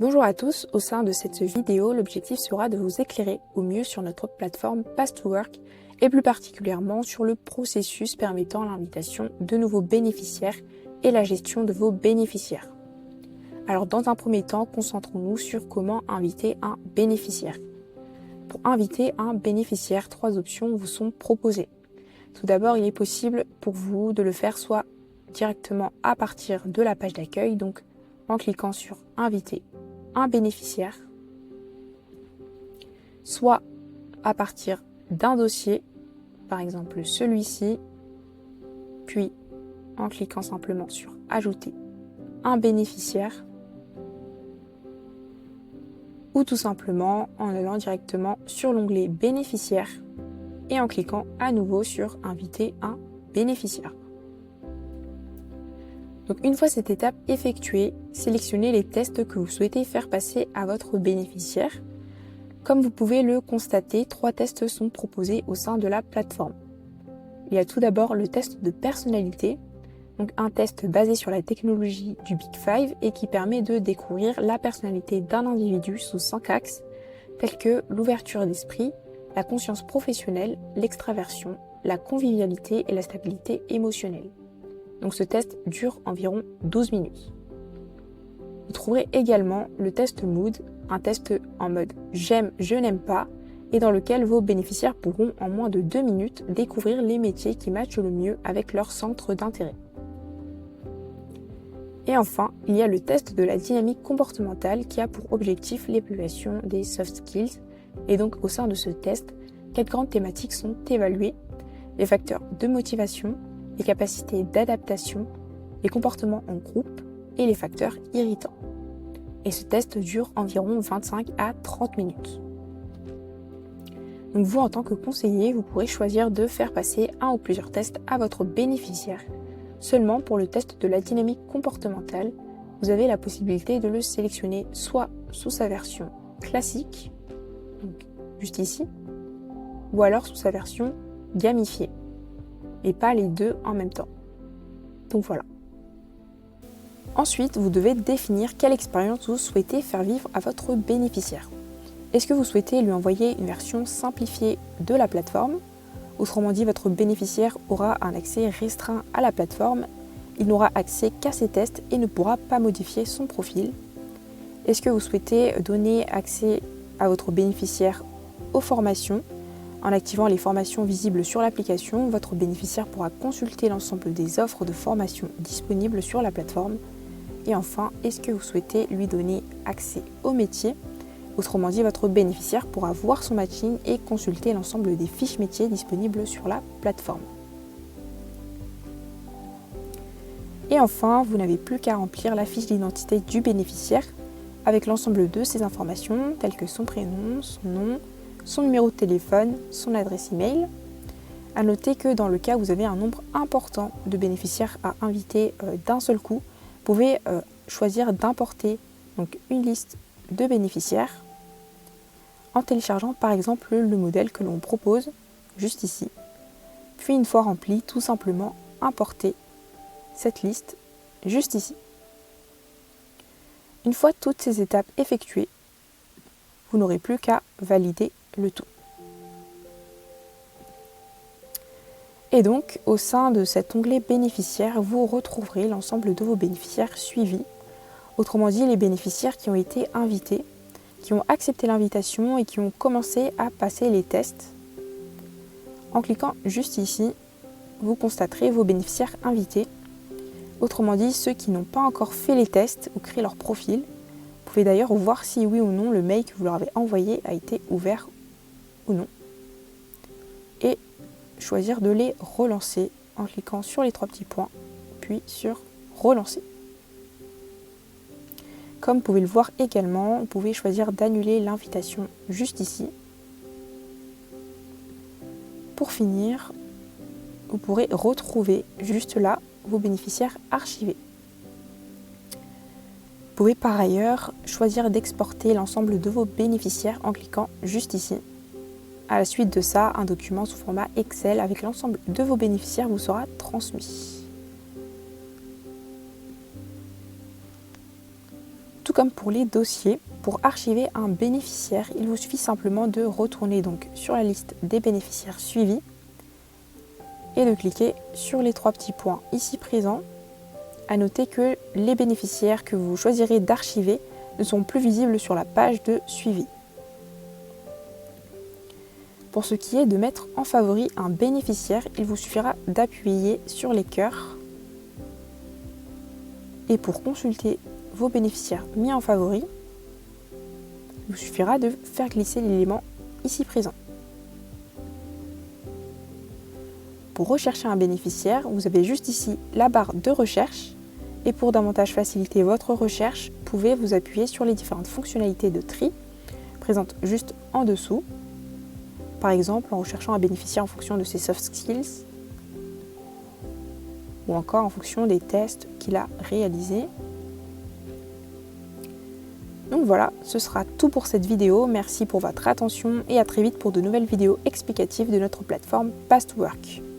Bonjour à tous, au sein de cette vidéo, l'objectif sera de vous éclairer au mieux sur notre plateforme Pass2Work et plus particulièrement sur le processus permettant l'invitation de nouveaux bénéficiaires et la gestion de vos bénéficiaires. Alors dans un premier temps, concentrons-nous sur comment inviter un bénéficiaire. Pour inviter un bénéficiaire, 3 options vous sont proposées. Tout d'abord, il est possible pour vous de le faire soit directement à partir de la page d'accueil, donc en cliquant sur « Inviter un bénéficiaire », soit à partir d'un dossier, par exemple celui-ci, puis en cliquant simplement sur « Ajouter un bénéficiaire », ou tout simplement en allant directement sur l'onglet « Bénéficiaire » et en cliquant à nouveau sur « Inviter un bénéficiaire ». Donc une fois cette étape effectuée, sélectionnez les tests que vous souhaitez faire passer à votre bénéficiaire. Comme vous pouvez le constater, 3 tests sont proposés au sein de la plateforme. Il y a tout d'abord le test de personnalité, donc un test basé sur la technologie du Big Five et qui permet de découvrir la personnalité d'un individu sous 5 axes, tels que l'ouverture d'esprit, la conscience professionnelle, l'extraversion, la convivialité et la stabilité émotionnelle. Donc ce test dure environ 12 minutes. Vous trouverez également le test Mood, un test en mode j'aime, je n'aime pas, et dans lequel vos bénéficiaires pourront en moins de 2 minutes découvrir les métiers qui matchent le mieux avec leur centre d'intérêt. Et enfin, il y a le test de la dynamique comportementale qui a pour objectif l'évaluation des soft skills. Et donc au sein de ce test, 4 grandes thématiques sont évaluées: les facteurs de motivation, les capacités d'adaptation, les comportements en groupe et les facteurs irritants. Et ce test dure environ 25 à 30 minutes. Donc vous, en tant que conseiller, vous pourrez choisir de faire passer un ou plusieurs tests à votre bénéficiaire. Seulement pour le test de la dynamique comportementale, vous avez la possibilité de le sélectionner soit sous sa version classique, donc juste ici, ou alors sous sa version gamifiée, et pas les deux en même temps. Donc voilà. Ensuite, vous devez définir quelle expérience vous souhaitez faire vivre à votre bénéficiaire. Est-ce que vous souhaitez lui envoyer une version simplifiée de la plateforme? Autrement dit, votre bénéficiaire aura un accès restreint à la plateforme, il n'aura accès qu'à ses tests et ne pourra pas modifier son profil. Est-ce que vous souhaitez donner accès à votre bénéficiaire aux formations? En activant les formations visibles sur l'application, votre bénéficiaire pourra consulter l'ensemble des offres de formation disponibles sur la plateforme. Et enfin, est-ce que vous souhaitez lui donner accès au métier? Autrement dit, votre bénéficiaire pourra voir son matching et consulter l'ensemble des fiches métiers disponibles sur la plateforme. Et enfin, vous n'avez plus qu'à remplir la fiche d'identité du bénéficiaire avec l'ensemble de ses informations telles que son prénom, son nom, son numéro de téléphone, son adresse email. À noter que dans le cas où vous avez un nombre important de bénéficiaires à inviter d'un seul coup, vous pouvez choisir d'importer donc une liste de bénéficiaires en téléchargeant par exemple le modèle que l'on propose juste ici. Puis une fois rempli, tout simplement importer cette liste juste ici. Une fois toutes ces étapes effectuées, vous n'aurez plus qu'à valider le tout. Et donc, au sein de cet onglet bénéficiaires, vous retrouverez l'ensemble de vos bénéficiaires suivis. Autrement dit, les bénéficiaires qui ont été invités, qui ont accepté l'invitation et qui ont commencé à passer les tests. En cliquant juste ici, vous constaterez vos bénéficiaires invités. Autrement dit, ceux qui n'ont pas encore fait les tests ou créé leur profil. Vous pouvez d'ailleurs voir si oui ou non le mail que vous leur avez envoyé a été ouvert ou non. Et choisir de les relancer en cliquant sur les 3 petits points, puis sur relancer. Comme vous pouvez le voir également, vous pouvez choisir d'annuler l'invitation juste ici. Pour finir, vous pourrez retrouver juste là vos bénéficiaires archivés. Vous pouvez par ailleurs choisir d'exporter l'ensemble de vos bénéficiaires en cliquant juste ici. À la suite de ça, un document sous format Excel avec l'ensemble de vos bénéficiaires vous sera transmis. Tout comme pour les dossiers, pour archiver un bénéficiaire, il vous suffit simplement de retourner donc sur la liste des bénéficiaires suivis et de cliquer sur les 3 petits points ici présents. À noter que les bénéficiaires que vous choisirez d'archiver ne sont plus visibles sur la page de suivi. Pour ce qui est de mettre en favori un bénéficiaire, il vous suffira d'appuyer sur les cœurs. Et pour consulter vos bénéficiaires mis en favori, il vous suffira de faire glisser l'élément ici présent. Pour rechercher un bénéficiaire, vous avez juste ici la barre de recherche. Et pour davantage faciliter votre recherche, vous pouvez vous appuyer sur les différentes fonctionnalités de tri présentes juste en dessous. Par exemple, en recherchant un bénéficiaire en fonction de ses soft skills ou encore en fonction des tests qu'il a réalisés. Donc voilà, ce sera tout pour cette vidéo. Merci pour votre attention et à très vite pour de nouvelles vidéos explicatives de notre plateforme Past2Work.